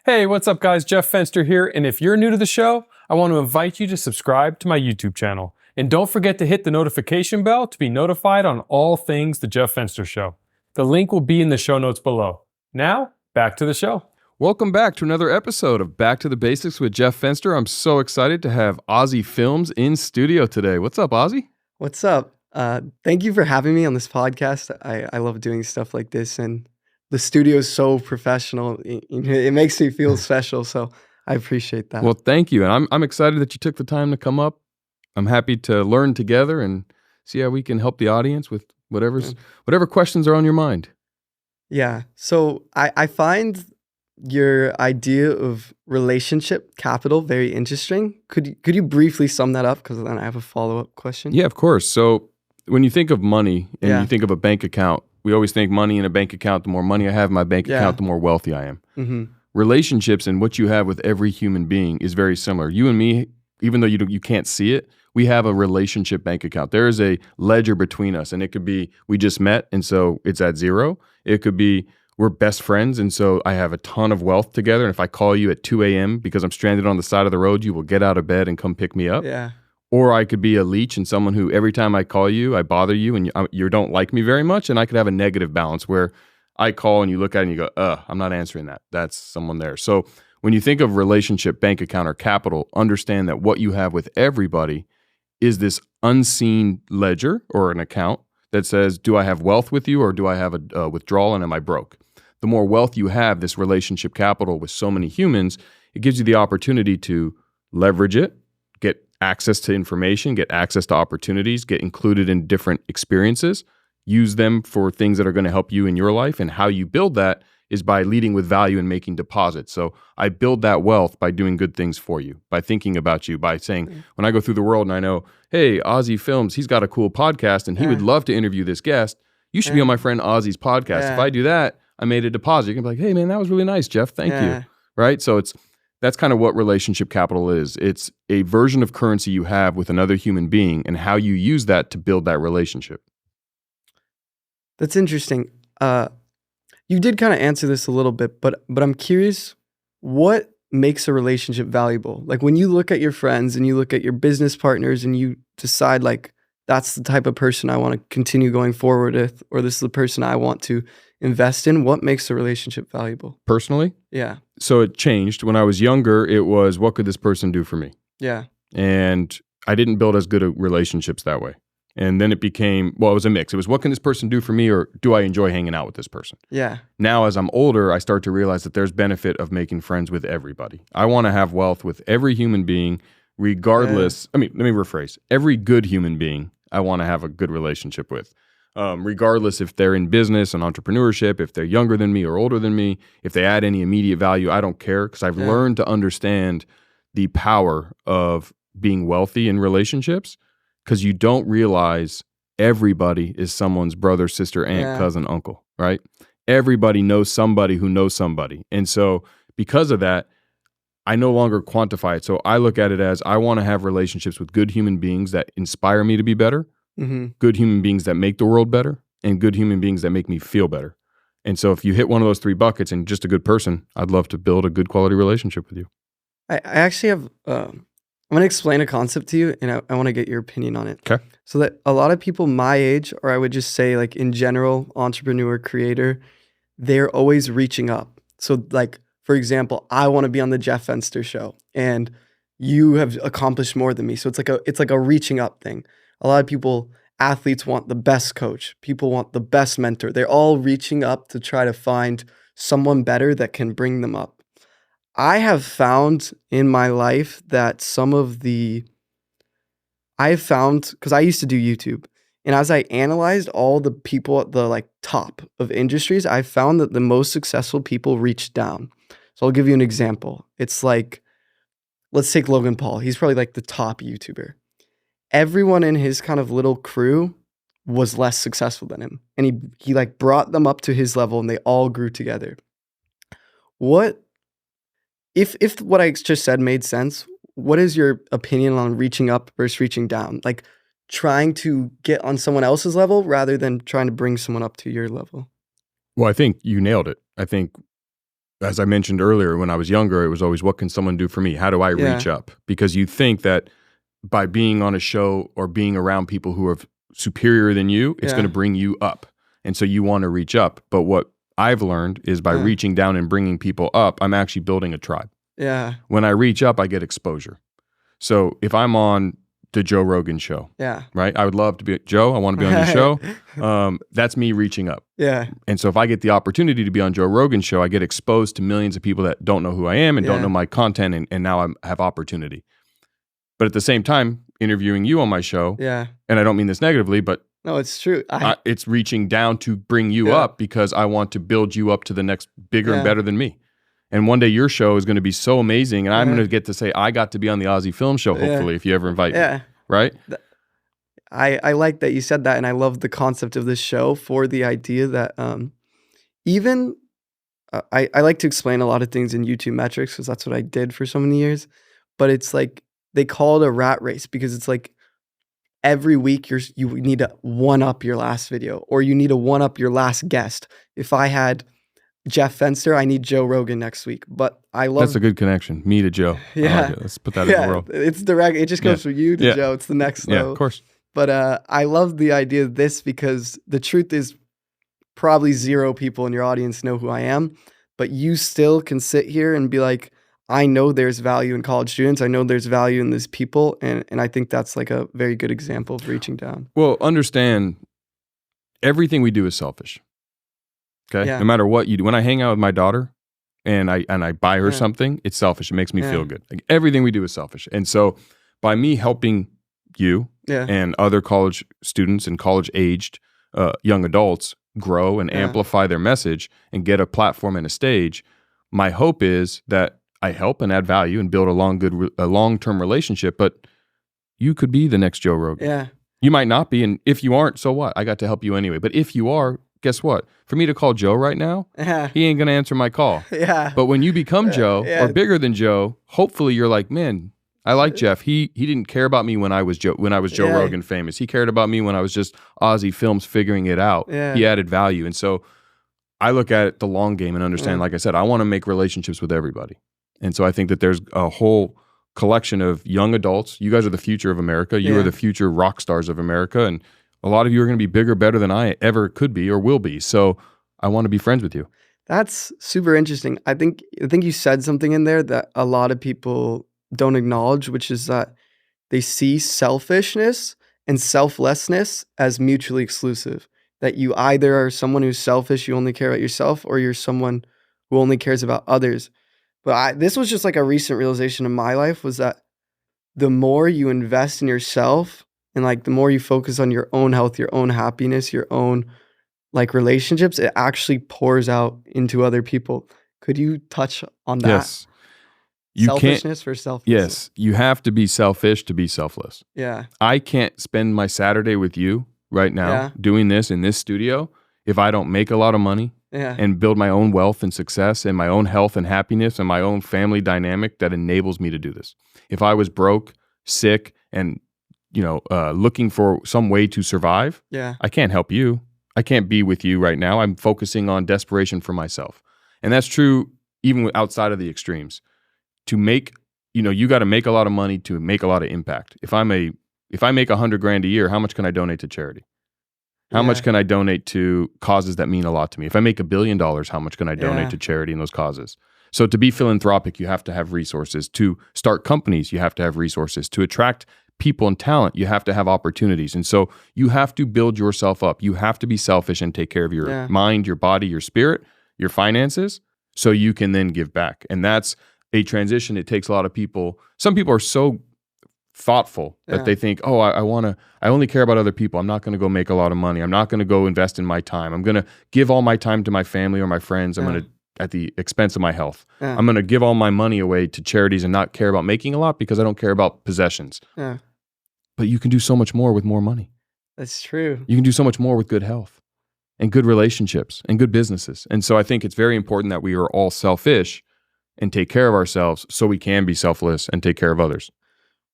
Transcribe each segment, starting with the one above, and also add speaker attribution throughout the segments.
Speaker 1: Hey, what's up guys? Jeff Fenster here, and if you're new to the show, I want to invite you to subscribe to my YouTube channel. And don't forget to hit the notification bell to be notified on all things The Jeff Fenster Show. The link will be in the show notes below. Now, back to the show.
Speaker 2: Welcome back to another episode of Back to the Basics with Jeff Fenster. I'm so excited to have Auzi Films in studio today. What's up, Auzi?
Speaker 3: What's up? Thank you for having me on this podcast. I love doing stuff like this, and the studio is so professional. It makes me feel special, so I appreciate that.
Speaker 2: Well, thank you. And I'm excited that you took the time to come up. I'm happy to learn together and see how we can help the audience with whatever questions are on your mind.
Speaker 3: Yeah. So I find your idea of relationship capital very interesting. Could you briefly sum that up? Because then I have a follow-up question.
Speaker 2: Yeah, of course. So when you think of money and you think of a bank account, we always think money in a bank account. The more money I have in my bank account, the more wealthy I am.
Speaker 3: Mm-hmm.
Speaker 2: Relationships and what you have with every human being is very similar. You and me, even though you can't see it, we have a relationship bank account. There is a ledger between us, and it could be we just met, and so it's at zero. It could be we're best friends, and so I have a ton of wealth together. And if I call you at 2 a.m. because I'm stranded on the side of the road, you will get out of bed and come pick me up.
Speaker 3: Yeah.
Speaker 2: Or I could be a leech and someone who every time I call you, I bother you and you don't like me very much. And I could have a negative balance where I call and you look at it and you go, I'm not answering that. That's someone there. So when you think of relationship, bank account, or capital, understand that what you have with everybody is this unseen ledger or an account that says, do I have wealth with you or do I have a withdrawal and am I broke? The more wealth you have, this relationship capital with so many humans, it gives you the opportunity to leverage it, get access to information, get access to opportunities, get included in different experiences, use them for things that are going to help you in your life. And how you build that is by leading with value and making deposits. So I build that wealth by doing good things for you, by thinking about you, by saying, when I go through the world and I know, hey, Auzi Films, he's got a cool podcast and he would love to interview this guest. You should be on my friend Auzi's podcast. If I do that, I made a deposit. You can be like, hey man, that was really nice, Jeff. Thank you. Right? So that's kind of what relationship capital is. It's a version of currency you have with another human being and how you use that to build that relationship.
Speaker 3: That's interesting. You did kind of answer this a little bit, but I'm curious, what makes a relationship valuable? Like when you look at your friends and you look at your business partners and you decide like, that's the type of person I want to continue going forward with, or this is the person I want to invest in, what makes a relationship valuable?
Speaker 2: Personally?
Speaker 3: Yeah.
Speaker 2: So it changed. When I was younger, it was, what could this person do for me?
Speaker 3: Yeah.
Speaker 2: And I didn't build as good relationships that way. And then it became, well, it was a mix. It was, what can this person do for me, or do I enjoy hanging out with this person?
Speaker 3: Yeah.
Speaker 2: Now, as I'm older, I start to realize that there's benefit of making friends with everybody. I want to have wealth with every human being, regardless. I mean, let me rephrase. Every good human being, I want to have a good relationship with. Regardless if they're in business and entrepreneurship, if they're younger than me or older than me, if they add any immediate value, I don't care, because I've learned to understand the power of being wealthy in relationships, because you don't realize everybody is someone's brother, sister, aunt, cousin, uncle, right? Everybody knows somebody who knows somebody. And so because of that, I no longer quantify it. So I look at it as, I want to have relationships with good human beings that inspire me to be better, good human beings that make the world better, and good human beings that make me feel better. And so if you hit one of those three buckets and just a good person, I'd love to build a good quality relationship with you.
Speaker 3: I actually have, I'm going to explain a concept to you, and I want to get your opinion on it.
Speaker 2: Okay.
Speaker 3: So that a lot of people my age, or I would just say like in general, entrepreneur, creator, they're always reaching up. So like, for example, I want to be on the Jeff Fenster Show, and you have accomplished more than me. So it's like a reaching up thing. A lot of people, athletes want the best coach. People want the best mentor. They're all reaching up to try to find someone better that can bring them up. I have found in my life that because I used to do YouTube, and as I analyzed all the people at the like top of industries, I found that the most successful people reached down. So I'll give you an example. It's like, let's take Logan Paul. He's probably like the top YouTuber. Everyone in his kind of little crew was less successful than him. And he like brought them up to his level, and they all grew together. What if what I just said made sense, what is your opinion on reaching up versus reaching down? Like trying to get on someone else's level rather than trying to bring someone up to your level?
Speaker 2: Well, I think you nailed it. I think as I mentioned earlier, when I was younger, it was always, what can someone do for me? How do I reach up? Because you think that by being on a show or being around people who are superior than you, it's going to bring you up. And so you want to reach up. But what I've learned is by reaching down and bringing people up, I'm actually building a tribe.
Speaker 3: Yeah.
Speaker 2: When I reach up, I get exposure. So if I'm on the Joe Rogan show, right? I would love to be, Joe, I want to be on your show. That's me reaching up.
Speaker 3: Yeah.
Speaker 2: And so if I get the opportunity to be on Joe Rogan's show, I get exposed to millions of people that don't know who I am and don't know my content, and now I have opportunity. But at the same time, interviewing you on my show, and I don't mean this negatively, but
Speaker 3: no, it's true.
Speaker 2: it's reaching down to bring you up because I want to build you up to the next bigger and better than me. And one day your show is going to be so amazing, and I'm going to get to say, I got to be on the Auzi Film Show, hopefully, if you ever invite me. Right?
Speaker 3: I like that you said that, and I love the concept of this show for the idea that even I like to explain a lot of things in YouTube metrics because that's what I did for so many years. But it's like they call it a rat race because it's like every week you need to one up your last video, or you need to one up your last guest. If I had Jeff Fenster, I need Joe Rogan next week. But I love...
Speaker 2: That's a good connection. Me to Joe.
Speaker 3: Yeah.
Speaker 2: Like it. Let's put that in the world.
Speaker 3: It's direct. It just goes from you to Joe. It's the next level.
Speaker 2: Yeah, of course.
Speaker 3: But I love the idea of this because the truth is probably 0 people in your audience know who I am, but you still can sit here and be like, I know there's value in college students. I know there's value in these people. And I think that's like a very good example of reaching down.
Speaker 2: Well, understand everything we do is selfish. Okay.
Speaker 3: Yeah.
Speaker 2: No matter what you do. When I hang out with my daughter and I buy her something, it's selfish. It makes me feel good. Like everything we do is selfish. And so by me helping you and other college students and college aged young adults grow and amplify their message and get a platform and a stage, my hope is that I help and add value and build a long-term relationship. But you could be the next Joe Rogan.
Speaker 3: Yeah.
Speaker 2: You might not be. And if you aren't, so what? I got to help you anyway. But if you are, guess what? For me to call Joe right now, he ain't going to answer my call. But when you become Joe or bigger than Joe, hopefully you're like, man, I like Jeff. He didn't care about me when I was Joe Rogan famous. He cared about me when I was just Auzi Films figuring it out. He added value. And so I look at it the long game and understand, like I said, I want to make relationships with everybody. And so I think that there's a whole collection of young adults. You guys are the future of America. You are the future rock stars of America. And a lot of you are going to be bigger, better than I ever could be or will be. So I want to be friends with you.
Speaker 3: That's super interesting. I think you said something in there that a lot of people don't acknowledge, which is that they see selfishness and selflessness as mutually exclusive. That you either are someone who's selfish, you only care about yourself, or you're someone who only cares about others. But this was just like a recent realization in my life, was that the more you invest in yourself and like the more you focus on your own health, your own happiness, your own like relationships, it actually pours out into other people. Could you touch on that?
Speaker 2: Yes.
Speaker 3: Selfishness for selflessness.
Speaker 2: Yes. You have to be selfish to be selfless.
Speaker 3: Yeah.
Speaker 2: I can't spend my Saturday with you right now doing this in this studio if I don't make a lot of money and build my own wealth and success and my own health and happiness and my own family dynamic that enables me to do this. If I was broke, sick, and looking for some way to survive, I can't help you. I can't be with you right now. I'm focusing on desperation for myself. And that's true even outside of the extremes. To make, you got to make a lot of money to make a lot of impact. If I make $100,000 a year, how much can I donate to charity? How much can I donate to causes that mean a lot to me? If I make $1 billion, how much can I donate to charity and those causes? So to be philanthropic, you have to have resources. To start companies, you have to have resources. To attract people and talent, you have to have opportunities. And so you have to build yourself up. You have to be selfish and take care of your mind, your body, your spirit, your finances, so you can then give back. And that's a transition. It takes a lot of people. Some people are so thoughtful that they think, oh, I only care about other people. I'm not going to go make a lot of money. I'm not going to go invest in my time. I'm going to give all my time to my family or my friends. I'm going to, at the expense of my health. I'm going to give all my money away to charities and not care about making a lot because I don't care about possessions. But you can do so much more with more money.
Speaker 3: That's true.
Speaker 2: You can do so much more with good health and good relationships and good businesses. And so I think it's very important that we are all selfish and take care of ourselves so we can be selfless and take care of others.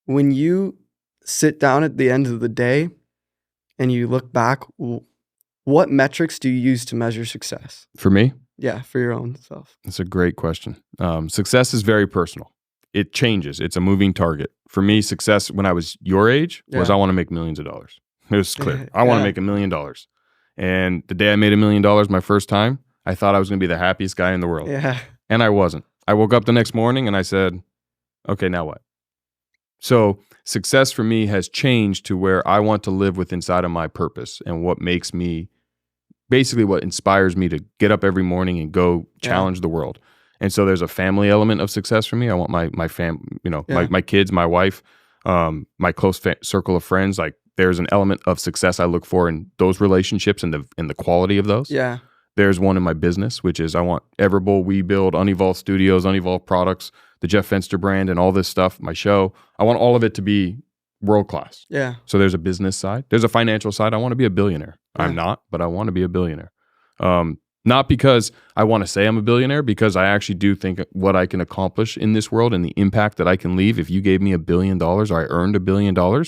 Speaker 3: When you sit down at the end of the day and you look back, what metrics do you use to measure success?
Speaker 2: For me,
Speaker 3: Yeah, for your own self.
Speaker 2: That's a great question. Success is very personal. It changes. It's a moving target. For me, success when I was your age was I want to make millions of dollars. It was clear. I want to make $1 million. And the day I made $1 million my first time, I thought I was going to be the happiest guy in the world.
Speaker 3: Yeah.
Speaker 2: And I wasn't. I woke up the next morning and I said, okay, now what? So success for me has changed to where I want to live with inside of my purpose and what makes me, basically what inspires me to get up every morning and go challenge the world. And so there's a family element of success for me. I want my kids, my wife, my close circle of friends. Like there's an element of success I look for in those relationships and the quality of those.
Speaker 3: Yeah.
Speaker 2: There's one in my business, which is I want Everbowl, We Build, Unevolved Studios, Unevolved Products, the Jeff Fenster brand, and all this stuff, my show. I want all of it to be world class.
Speaker 3: Yeah.
Speaker 2: So there's a business side. There's a financial side. I want to be a billionaire. Yeah. I'm not, but I want to be a billionaire. Not because I want to say I'm a billionaire, because I actually do think what I can accomplish in this world and the impact that I can leave. If you gave me $1 billion or I earned $1 billion,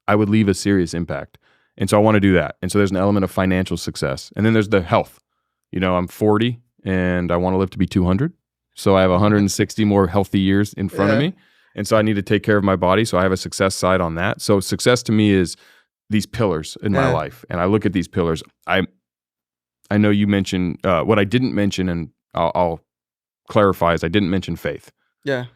Speaker 2: I would leave a serious impact. And so I want to do that. And so there's an element of financial success. And then there's the health. You know, I'm 40 and I want to live to be 200. So I have 160 more healthy years in front of me. And so I need to take care of my body. So I have a success side on that. So success to me is these pillars in my life. And I look at these pillars. I know you mentioned, what I didn't mention, and I'll clarify, is I didn't mention faith.
Speaker 3: Yeah.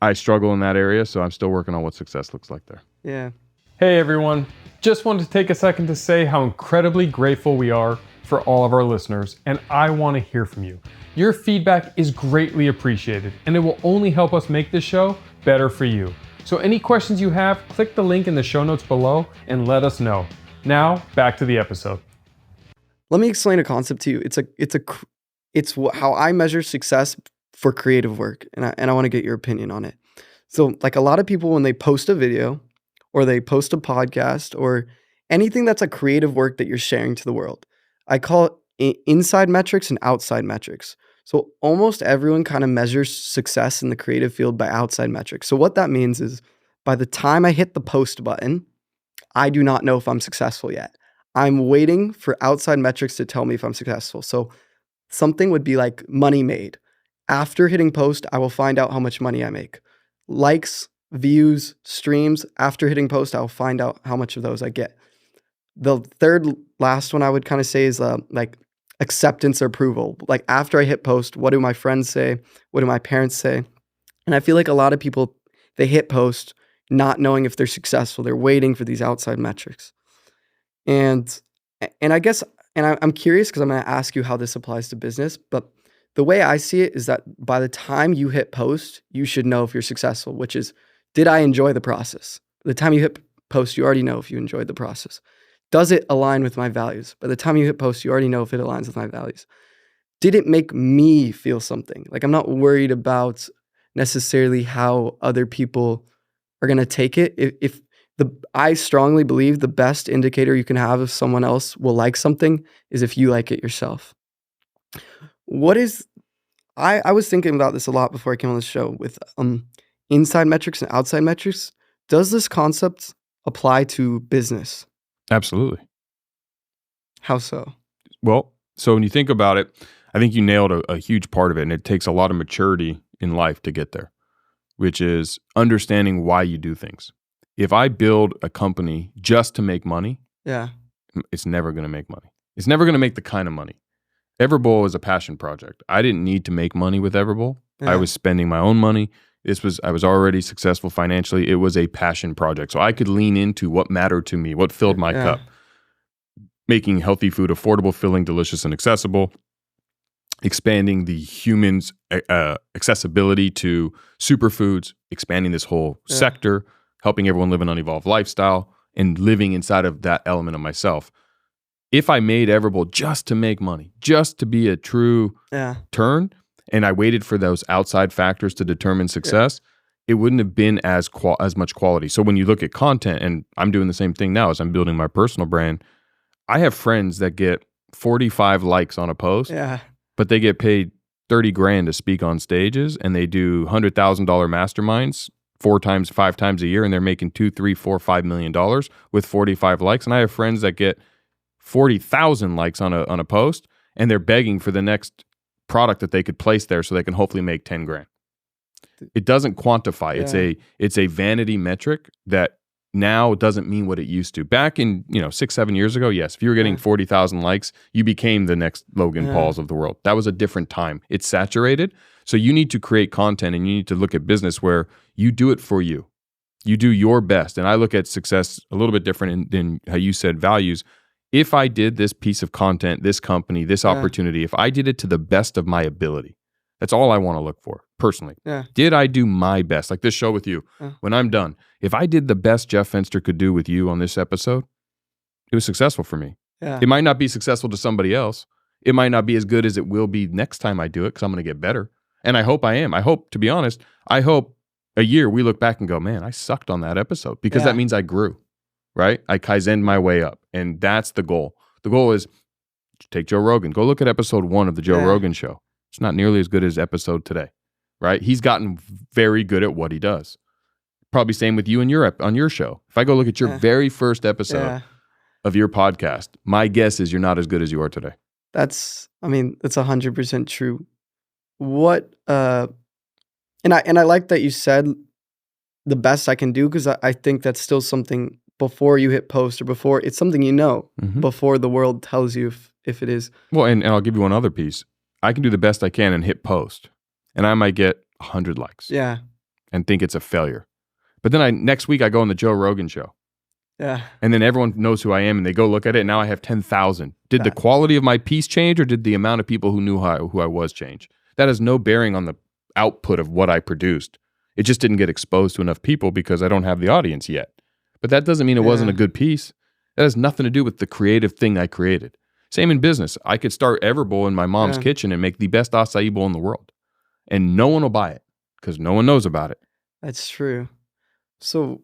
Speaker 2: I struggle in that area. So I'm still working on what success looks like there.
Speaker 3: Yeah.
Speaker 1: Hey everyone, just wanted to take a second to say how incredibly grateful we are for all of our listeners, and I want to hear from you. Your feedback is greatly appreciated, and it will only help us make this show better for you. So any questions you have, click the link in the show notes below and let us know. Now, back to the episode.
Speaker 3: Let me explain a concept to you. It's how I measure success for creative work, and I want to get your opinion on it. So, like a lot of people, when they post a video or they post a podcast or anything that's a creative work that you're sharing to the world, I call it inside metrics and outside metrics. So almost everyone kind of measures success in the creative field by outside metrics. So what that means is by the time I hit the post button, I do not know if I'm successful yet. I'm waiting for outside metrics to tell me if I'm successful. So something would be like money made. After hitting post, I will find out how much money I make. Likes, views, streams, after hitting post, I'll find out how much of those I get. The third last one I would kind of say is like acceptance or approval. Like after I hit post, what do my friends say? What do my parents say? And I feel like a lot of people, they hit post not knowing if they're successful. They're waiting for these outside metrics. And I guess, and I'm curious because I'm going to ask you how this applies to business, but the way I see it is that by the time you hit post, you should know if you're successful, which is, did I enjoy the process? The time you hit post, you already know if you enjoyed the process. Does it align with my values? By the time you hit post, you already know if it aligns with my values. Did it make me feel something? Like I'm not worried about necessarily how other people are going to take it. I strongly believe the best indicator you can have if someone else will like something is if you like it yourself. I was thinking about this a lot before I came on the show with inside metrics and outside metrics. Does this concept apply to business?
Speaker 2: Absolutely.
Speaker 3: How so?
Speaker 2: Well, so when you think about it, I think you nailed a huge part of it, and it takes a lot of maturity in life to get there, which is understanding why you do things. If I build a company just to make money, it's never going to make money. It's never going to make the kind of money. Everbowl is a passion project. I didn't need to make money with Everbowl. I was spending my own money. I was already successful financially. It was a passion project. So I could lean into what mattered to me, what filled my cup. Making healthy food affordable, filling, delicious, and accessible. Expanding the human's accessibility to superfoods. Expanding this whole sector. Helping everyone live an unevolved lifestyle. And living inside of that element of myself. If I made Everbowl just to make money, just to be a true turn, and I waited for those outside factors to determine success, it wouldn't have been as much quality. So when you look at content, and I'm doing the same thing now as I'm building my personal brand, I have friends that get 45 likes on a post, but they get paid $30,000 to speak on stages, and they do $100,000 masterminds 4 times, 5 times a year, and they're making $2, $3, $4, $5 million with 45 likes. And I have friends that get 40,000 likes on a post, and they're begging for the next product that they could place there so they can hopefully make 10 grand. It doesn't quantify. It's a vanity metric that now doesn't mean what it used to. Back in 6-7 years ago, yes, if you were getting 40,000 likes, you became the next Logan Pauls of the world. That was a different time. It's saturated. So you need to create content, and you need to look at business where you do it for you. You do your best. And I look at success a little bit different than how you said values. If I did this piece of content, this company, this opportunity, if I did it to the best of my ability, that's all I want to look for personally. Yeah. Did I do my best? Like this show with you, when I'm done, if I did the best Jeff Fenster could do with you on this episode, it was successful for me. Yeah. It might not be successful to somebody else. It might not be as good as it will be next time I do it because I'm going to get better. And I hope I am. I hope, to be honest, I hope a year we look back and go, man, I sucked on that episode because that means I grew, right? I Kaizened my way up. And that's the goal. The goal is take Joe Rogan. Go look at episode 1 of the Joe Rogan show. It's not nearly as good as episode today, right? He's gotten very good at what he does. Probably same with you and on your show. If I go look at your very first episode of your podcast, my guess is you're not as good as you are today.
Speaker 3: That's 100% true. What, and I like that you said the best I can do, because I think that's still something before you hit post or before, it's something before the world tells you if it is.
Speaker 2: Well, and I'll give you one other piece. I can do the best I can and hit post, and I might get 100 likes. Yeah. And think it's a failure. But then next week I go on the Joe Rogan show. Yeah. And then everyone knows who I am, and they go look at it, and now I have 10,000. Did the quality of my piece change, or did the amount of people who knew who I was change? That has no bearing on the output of what I produced. It just didn't get exposed to enough people because I don't have the audience yet. But that doesn't mean it wasn't a good piece. That has nothing to do with the creative thing I created. Same in business. I could start Everbowl in my mom's kitchen and make the best acai bowl in the world. And no one will buy it because no one knows about it.
Speaker 3: That's true. So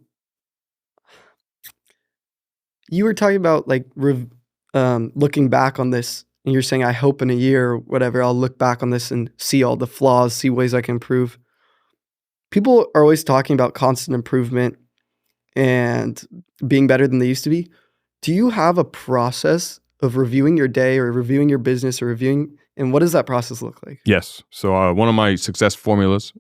Speaker 3: you were talking about like looking back on this, and you're saying, I hope in a year or whatever, I'll look back on this and see all the flaws, see ways I can improve. People are always talking about constant improvement and being better than they used to be. Do you have a process of reviewing your day or reviewing your business or reviewing, and what does that process look like?
Speaker 2: Yes. So one of my success formulas,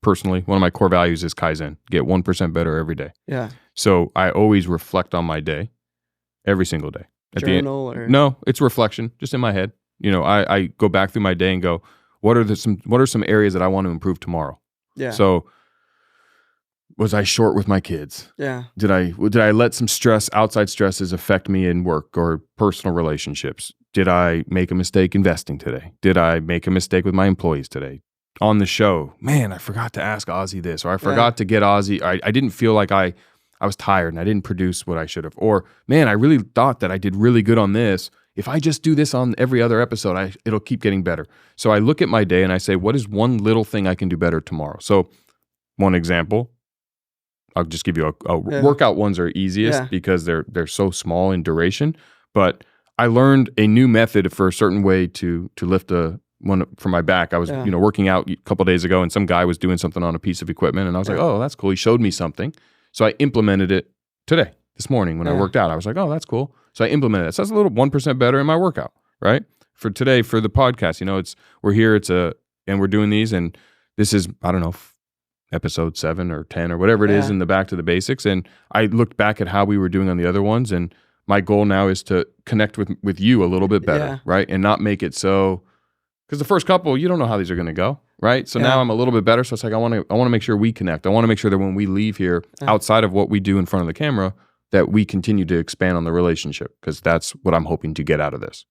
Speaker 2: personally, one of my core values is Kaizen. Get 1% better every day. Yeah. So I always reflect on my day every single day.
Speaker 3: Journal or?
Speaker 2: No, it's reflection, just in my head. I go back through my day and go, what are some areas that I want to improve tomorrow? Yeah. So was I short with my kids? Yeah. Did I let some outside stresses affect me in work or personal relationships? Did I make a mistake investing today? Did I make a mistake with my employees today? On the show, man, I forgot to ask Auzi this, or I forgot to get Auzi. I didn't feel like I was tired and I didn't produce what I should have. Or, man, I really thought that I did really good on this. If I just do this on every other episode, it'll keep getting better. So I look at my day and I say, what is one little thing I can do better tomorrow? So one example, I'll just give you a workout ones are easiest because they're so small in duration. But I learned a new method for a certain way to lift one for my back. I was working out a couple of days ago, and some guy was doing something on a piece of equipment, and I was like, oh, that's cool. He showed me something. So I implemented it this morning when I worked out. I was like, oh, that's cool. So I implemented it. So that's a little 1% better in my workout, right? For today, for the podcast, we're here, and we're doing these, and this is, I don't know, episode 7 or 10 or whatever it is in the Back to the Basics. And I looked back at how we were doing on the other ones, and my goal now is to connect with you a little bit better, right? And not make it so, because the first couple, you don't know how these are going to go, right? So now I'm a little bit better. So it's like, I want to make sure we connect. I want to make sure that when we leave here, outside of what we do in front of the camera, that we continue to expand on the relationship, because that's what I'm hoping to get out of this.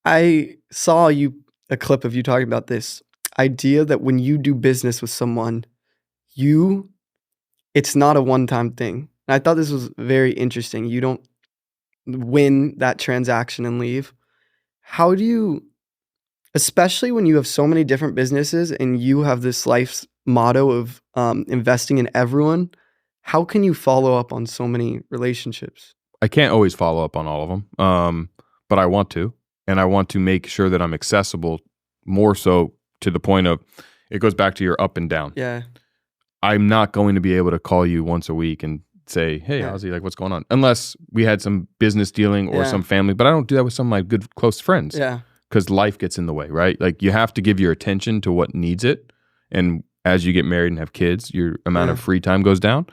Speaker 2: I
Speaker 3: saw a clip of you talking about this idea that when you do business with someone, it's not a one-time thing. And I thought this was very interesting. You don't win that transaction and leave. How do you, especially when you have so many different businesses and you have this life's motto of investing in everyone, how can you follow up on so many relationships?
Speaker 2: I can't always follow up on all of them, but I want to. And I want to make sure that I'm accessible more so to the point of, it goes back to your up and down. Yeah. I'm not going to be able to call you once a week and say, hey, Auzi, like, what's going on? Unless we had some business dealing or some family, but I don't do that with some of my good close friends. Yeah. because life gets in the way, right? Like you have to give your attention to what needs it. And as you get married and have kids, your amount of free time goes down.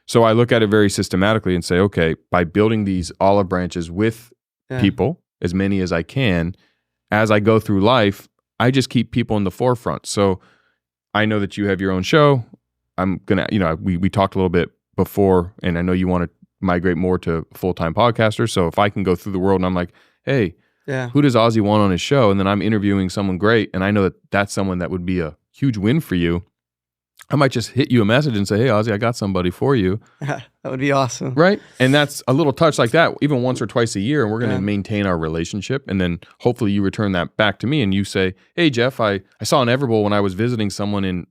Speaker 2: So I look at it very systematically and say, okay, by building these olive branches with people, as many as I can, as I go through life, I just keep people in the forefront. So I know that you have your own show. I'm going to, we talked a little bit before, and I know you want to migrate more to full-time podcaster. So if I can go through the world and I'm like, hey, who does Auzi want on his show? And then I'm interviewing someone great, and I know that that's someone that would be a huge win for you. I might just hit you a message and say, hey, Auzi, I got somebody for you.
Speaker 3: That would be awesome.
Speaker 2: Right? And that's a little touch like that, even once or twice a year, and we're going to maintain our relationship. And then hopefully you return that back to me and you say, hey, Jeff, I saw an Everbowl when I was visiting someone in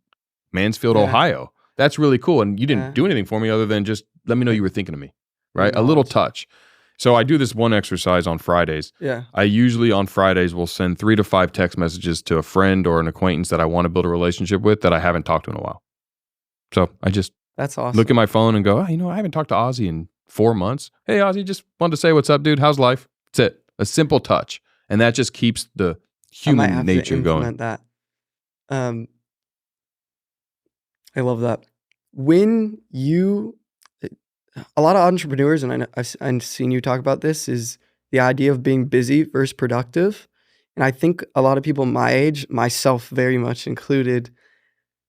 Speaker 2: Mansfield, Ohio. That's really cool. And you didn't do anything for me other than just let me know you were thinking of me, right? A little touch. So I do this one exercise on Fridays.
Speaker 3: Yeah.
Speaker 2: I usually on Fridays will send 3 to 5 text messages to a friend or an acquaintance that I want to build a relationship with that I haven't talked to in a while. So I just
Speaker 3: that's awesome.
Speaker 2: Look at my phone and go, I haven't talked to Auzi in 4 months. Hey, Auzi, just wanted to say what's up, dude. How's life? That's it. A simple touch. And that just keeps the human nature going.
Speaker 3: That. I love that. When a lot of entrepreneurs, and I've seen you talk about this, is the idea of being busy versus productive. And I think a lot of people my age, myself very much included,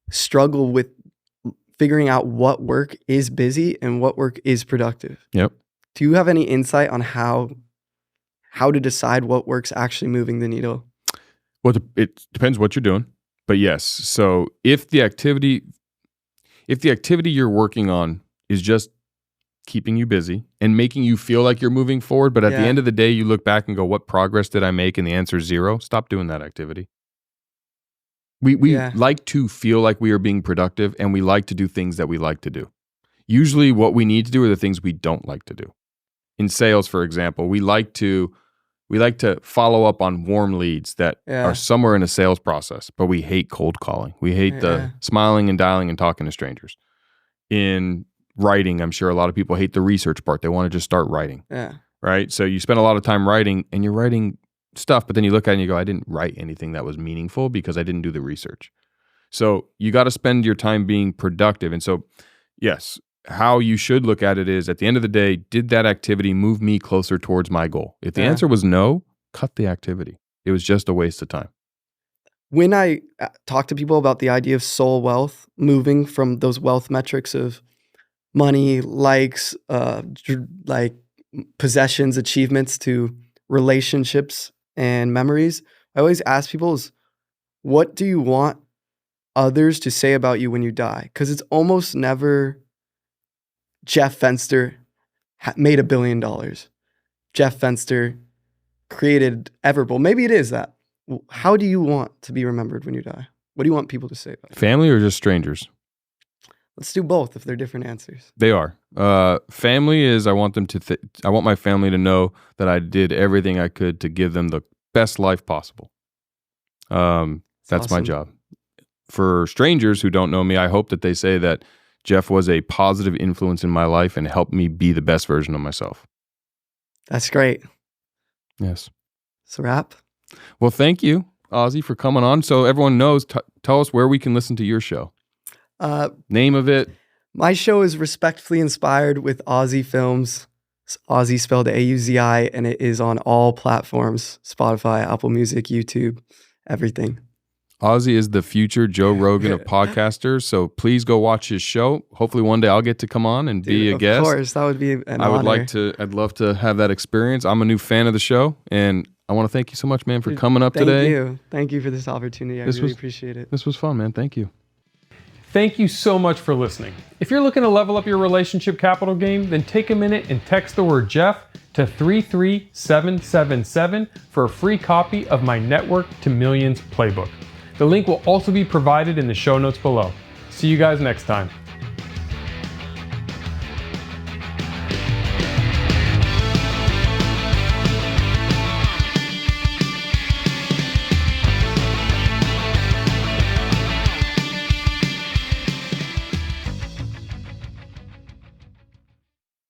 Speaker 3: struggle with figuring out what work is busy and what work is productive.
Speaker 2: Yep.
Speaker 3: Do you have any insight on how to decide what work's actually moving the needle?
Speaker 2: Well, it depends what you're doing. But yes, so if the activity you're working on is just keeping you busy and making you feel like you're moving forward, but at the end of the day, you look back and go, what progress did I make? And the answer is 0. Stop doing that activity. We like to feel like we are being productive, and we like to do things that we like to do. Usually what we need to do are the things we don't like to do. In sales, for example, we like to follow up on warm leads that are somewhere in a sales process, but we hate cold calling. We hate the smiling and dialing and talking to strangers. In writing, I'm sure a lot of people hate the research part. They want to just start writing. Yeah. Right? So you spend a lot of time writing, and you're writing stuff, but then you look at it and you go, I didn't write anything that was meaningful because I didn't do the research. So you got to spend your time being productive. And so, yes, how you should look at it is, at the end of the day, did that activity move me closer towards my goal? If the answer was no, cut the activity. It was just a waste of time.
Speaker 3: When I talk to people about the idea of soul wealth, moving from those wealth metrics of money, likes, like possessions, achievements, to relationships and memories, I always ask people is, what do you want others to say about you when you die? Because it's almost never Jeff Fenster made $1 billion. Jeff Fenster created Everbowl. Maybe it is that. How do you want to be remembered when you die? What do you want people to say about you?
Speaker 2: Family or just strangers?
Speaker 3: Let's do both if they're different answers.
Speaker 2: They are. Family is, I want them to I want my family to know that I did everything I could to give them the best life possible. That's awesome. My job. For strangers who don't know me, I hope that they say that Jeff was a positive influence in my life and helped me be the best version of myself.
Speaker 3: That's great.
Speaker 2: Yes.
Speaker 3: It's a wrap.
Speaker 2: Well, thank you, Auzi, for coming on. So everyone knows, tell us where we can listen to your show. Name of it.
Speaker 3: My show is Respectfully Inspired with Auzi Films. It's Auzi spelled Auzi, and it is on all platforms: Spotify, Apple Music, YouTube, everything.
Speaker 2: Auzi is the future Joe Rogan of podcasters, so please go watch his show. Hopefully one day I'll get to come on and be a guest.
Speaker 3: Of course, that would be an honor.
Speaker 2: I'd love to have that experience. I'm a new fan of the show, and I want to thank you so much, man, for coming up today.
Speaker 3: Thank you for this opportunity. I really appreciate it.
Speaker 2: This was fun, man. Thank you.
Speaker 1: Thank you so much for listening. If you're looking to level up your relationship capital game, then take a minute and text the word Jeff to 33777 for a free copy of my Network to Millions playbook. The link will also be provided in the show notes below. See you guys next time.